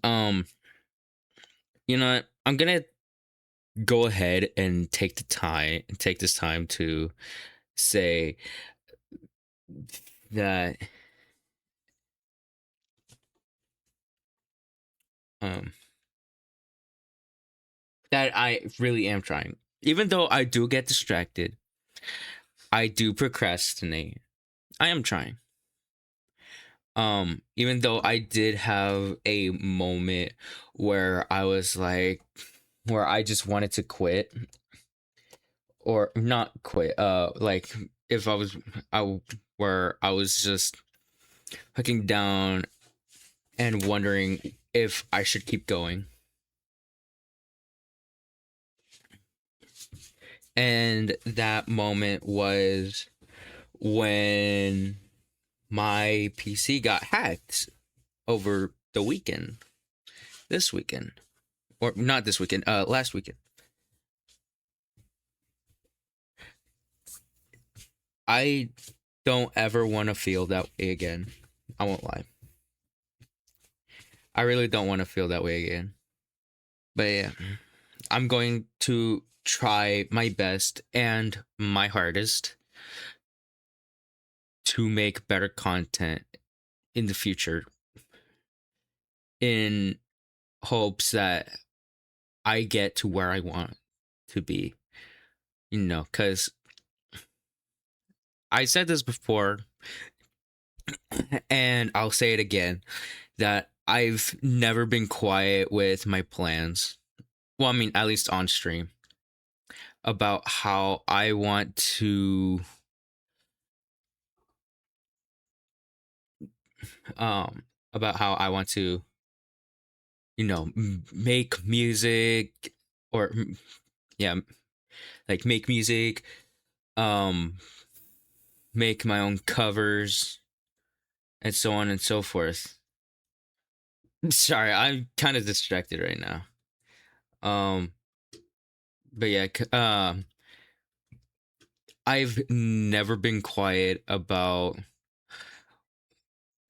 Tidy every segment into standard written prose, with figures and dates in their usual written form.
Um, you know what? I'm gonna go ahead and take this time to say that um that I really am trying. Even though I do get distracted, I do procrastinate. I am trying. Even though I did have a moment where I was like where I just wanted to quit or not quit. Like if I was I where I was just looking down and wondering if I should keep going. And that moment was when my PC got hacked over the weekend. This weekend. Or not this weekend, last weekend. I don't ever want to feel that way again. I won't lie. I really don't want to feel that way again. But yeah, I'm going to try my best and my hardest to make better content in the future in hopes that I get to where I want to be. Because I said this before and I'll say it again that I've never been quiet with my plans. Well, I mean, at least on stream about how I want to um about how I want to make music or yeah, like make music, um make my own covers and so on and so forth. Sorry, I'm kind of distracted right now. Um but yeah, I've never been quiet about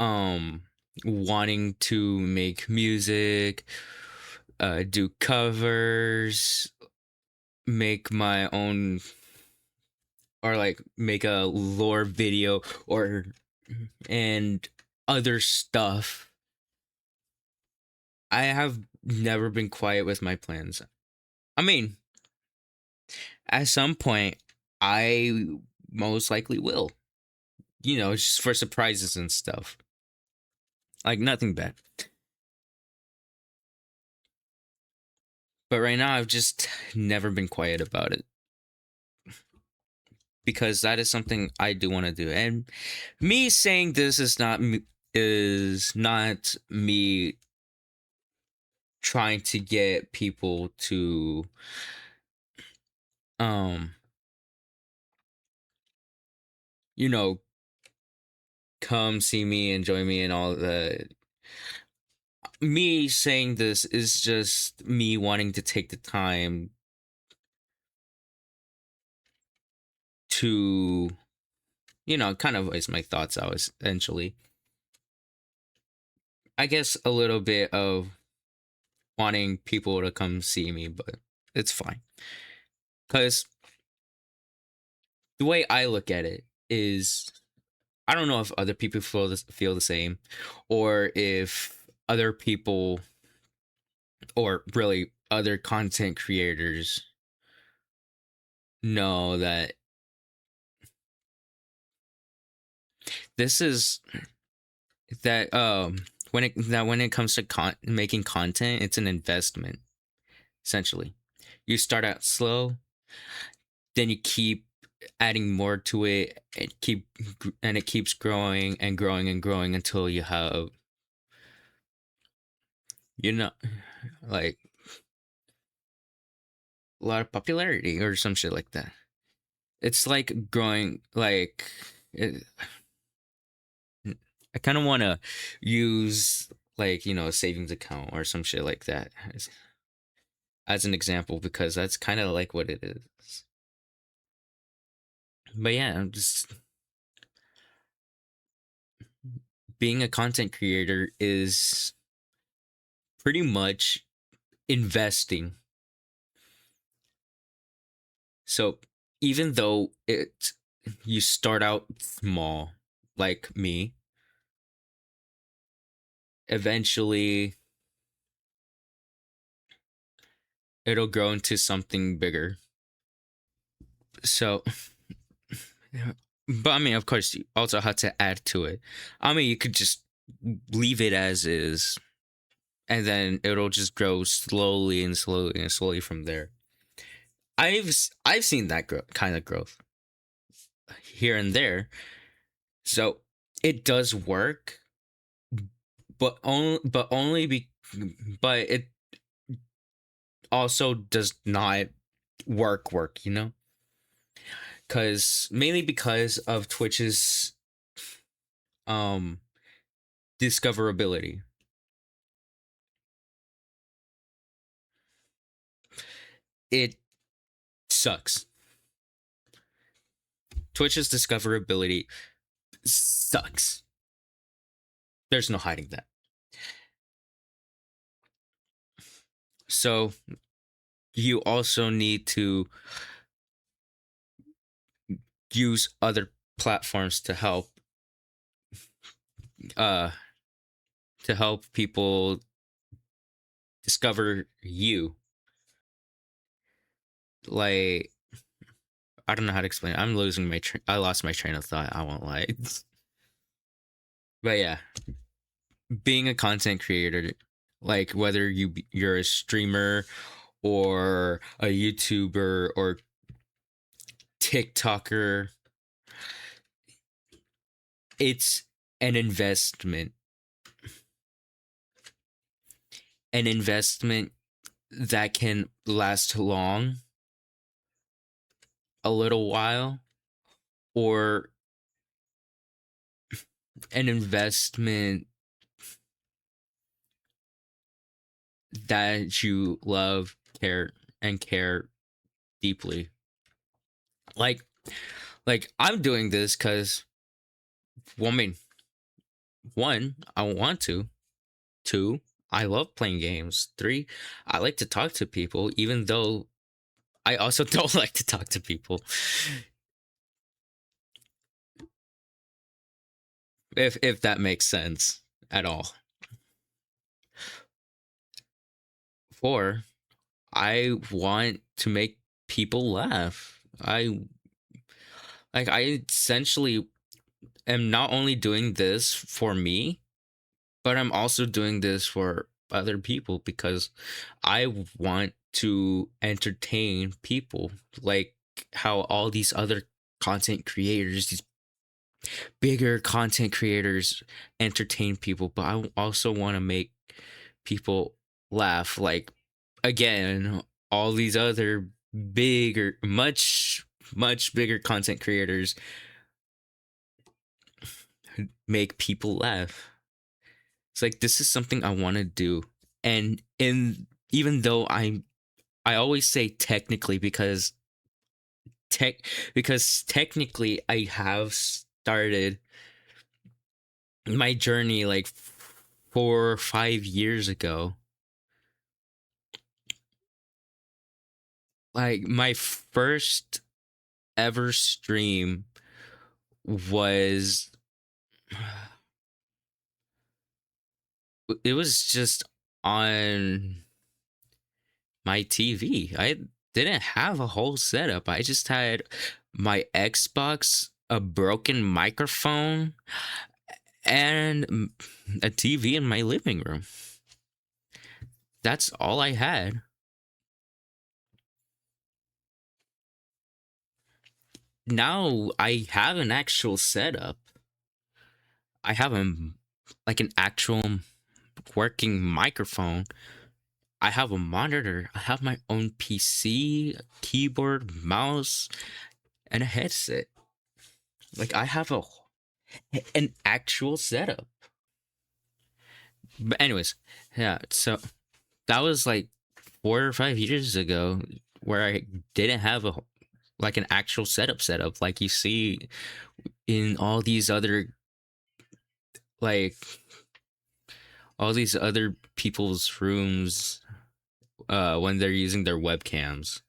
um wanting to make music, do covers, make my own or like make a lore video or and other stuff. I have never been quiet with my plans. I mean, at some point I most likely will. Just for surprises and stuff. Like nothing bad. But right now I've just never been quiet about it because that is something I do want to do. And me saying this is not me trying to get people to um you know come see me and join me and all the me saying this is just me wanting to take the time to kind of voice my thoughts out essentially. I guess a little bit of wanting people to come see me, but it's fine because the way I look at it is I don't know if other people feel the same, or if other people, or really other content creators, know that this is that when it comes to making content, it's an investment essentially. You start out slow, then you keep adding more to it and it keeps growing and growing and growing until you have you know like a lot of popularity or some shit like that. It's like growing like I kind of want to use like a savings account or some shit like that as an example because that's kind of like what it is. But yeah, I'm just being a content creator is pretty much investing. So even though you start out small, like me, eventually it'll grow into something bigger. So, but I mean, of course, you also have to add to it. I mean, you could just leave it as is, and then it'll just grow slowly and slowly and slowly from there. I've seen that kind of growth here and there. So it does work, but it also does not work, because mainly because of Twitch's um discoverability. It sucks. Twitch's discoverability sucks. There's no hiding that. So you also need to use other platforms uh to help people discover you. Like, I don't know how to explain it. I'm losing I lost my train of thought, I won't lie. But yeah, being a content creator, like whether you're a streamer or a YouTuber or TikToker, it's an investment. An investment that can last long, a little while, or an investment that you love, care deeply. Like I'm doing this because, well, I mean, one, I want to. Two, I love playing games. Three, I like to talk to people, even though I also don't like to talk to people. If that makes sense at all. Four, I want to make people laugh. I essentially am not only doing this for me, but I'm also doing this for other people because I want to entertain people, like how all these other content creators, these bigger content creators, entertain people, but I also want to make people laugh. Like, again, all these other bigger, much bigger content creators make people laugh. It's like, this is something I want to do. And even though I always say technically tech because technically I have started my journey like 4 or 5 years ago. Like, my first ever stream was it was just on my TV. I didn't have a whole setup. I just had my Xbox, a broken microphone, and a TV in my living room. That's all I had. Now I have an actual setup. I have like an actual working microphone. I have a monitor. I have my own PC, keyboard, mouse, and a headset. Like, I have an actual setup. But anyways, yeah. So that was like 4 or 5 years ago, where I didn't have like an actual setup like you see in all these other, like, all these other people's rooms when they're using their webcams.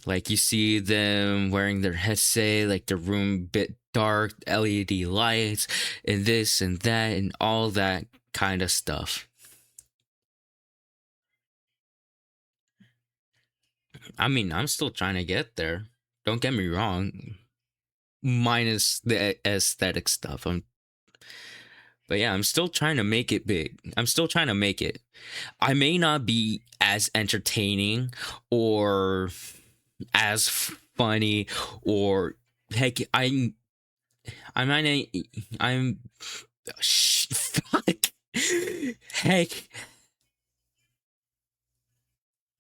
Like you see them wearing their headset, like the room bit dark, LED lights, and this and that, and all that kind of stuff. I mean, I'm still trying to get there. Don't get me wrong. Minus the aesthetic stuff. But yeah, I'm still trying to make it big. I'm still trying to make it. I may not be as entertaining or as funny or heck, I'm not I'm fuck. Heck,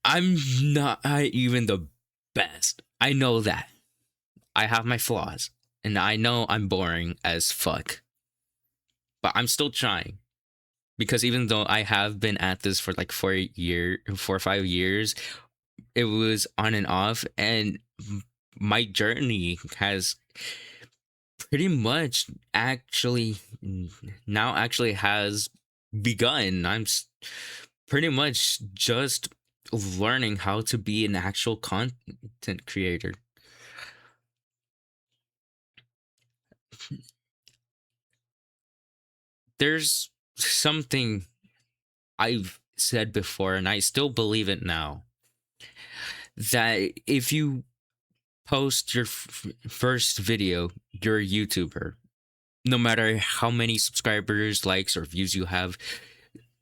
I'm not even the best. I know that. I have my flaws and I know I'm boring as fuck. But I'm still trying because even though I have been at this for like 4 or 5 years, it was on and off, and my journey has pretty much actually now actually has begun. Pretty much just learning how to be an actual content creator. There's something I've said before, and I still believe it now, that if you post your first video, you're a YouTuber. No matter how many subscribers, likes, or views you have,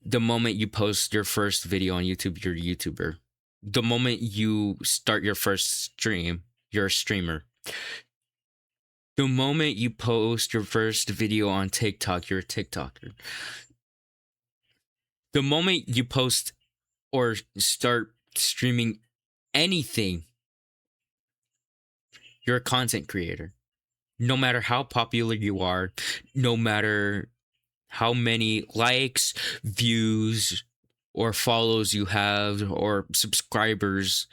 the moment you post your first video on YouTube, you're a YouTuber. The moment you start your first stream, you're a streamer. The moment you post your first video on TikTok, you're a TikToker. The moment you post or start streaming anything, you're a content creator. No matter how popular you are, no matter how many likes, views, or follows you have, or subscribers,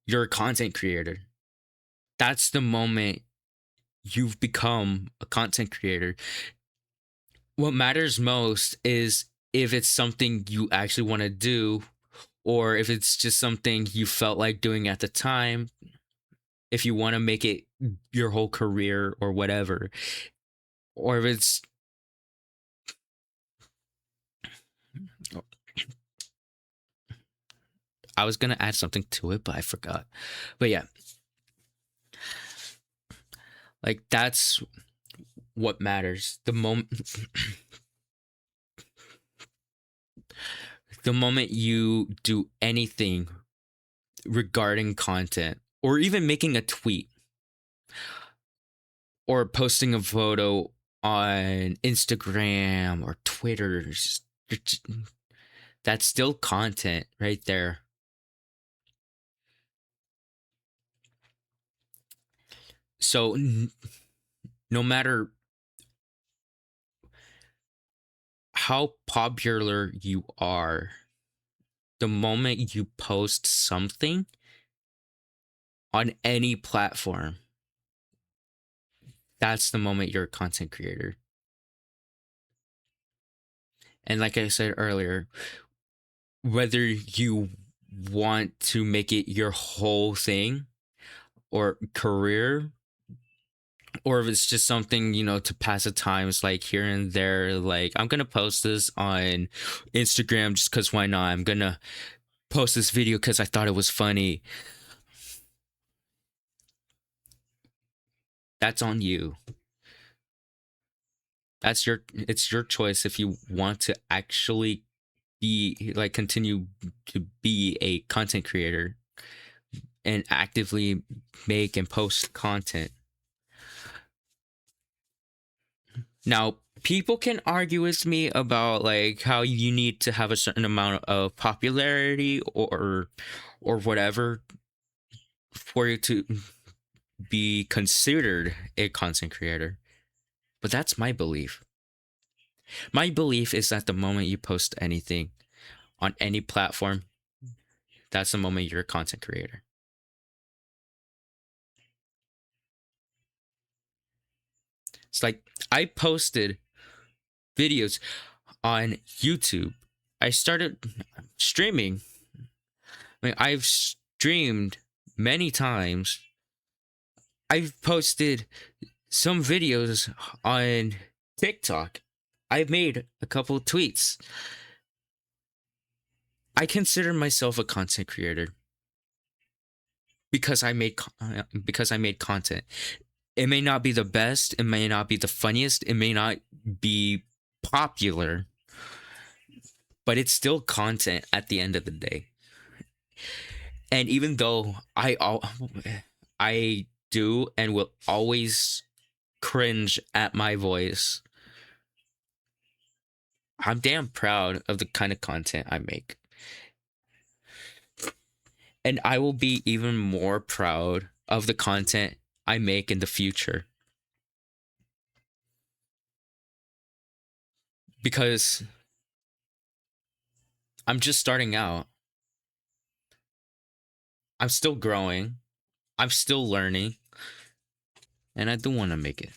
you're a content creator. That's the moment you've become a content creator. What matters most is if it's something you actually want to do, or if it's just something you felt like doing at the time, if you want to make it your whole career or whatever, or if it's I was gonna add something to it, but I forgot. But yeah, like that's what matters. The moment you do anything regarding content, or even making a tweet, or posting a photo on Instagram or Twitter, that's still content right there. So no matter how popular you are, the moment you post something on any platform, that's the moment you're a content creator. And like I said earlier, whether you want to make it your whole thing or career, or if it's just something, to pass the time, it's like here and there, like I'm gonna post this on Instagram just because why not? I'm gonna post this video because I thought it was funny. That's on you. It's your choice if you want to actually be like continue to be a content creator and actively make and post content. Now, people can argue with me about like how you need to have a certain amount of popularity or whatever for you to be considered a content creator. But that's my belief. My belief is that the moment you post anything on any platform, that's the moment you're a content creator. It's like I posted videos. on YouTube. I started streaming. I mean, I've streamed many times. I've posted some videos on TikTok. I've made a couple of tweets. I consider myself a content creator because I made content. It may not be the best, it may not be the funniest, it may not be popular, but it's still content at the end of the day. And even though I do and will always cringe at my voice, I'm damn proud of the kind of content I make. And I will be even more proud of the content I make in the future. Because I'm just starting out. I'm still growing. I'm still learning. And I do want to make it.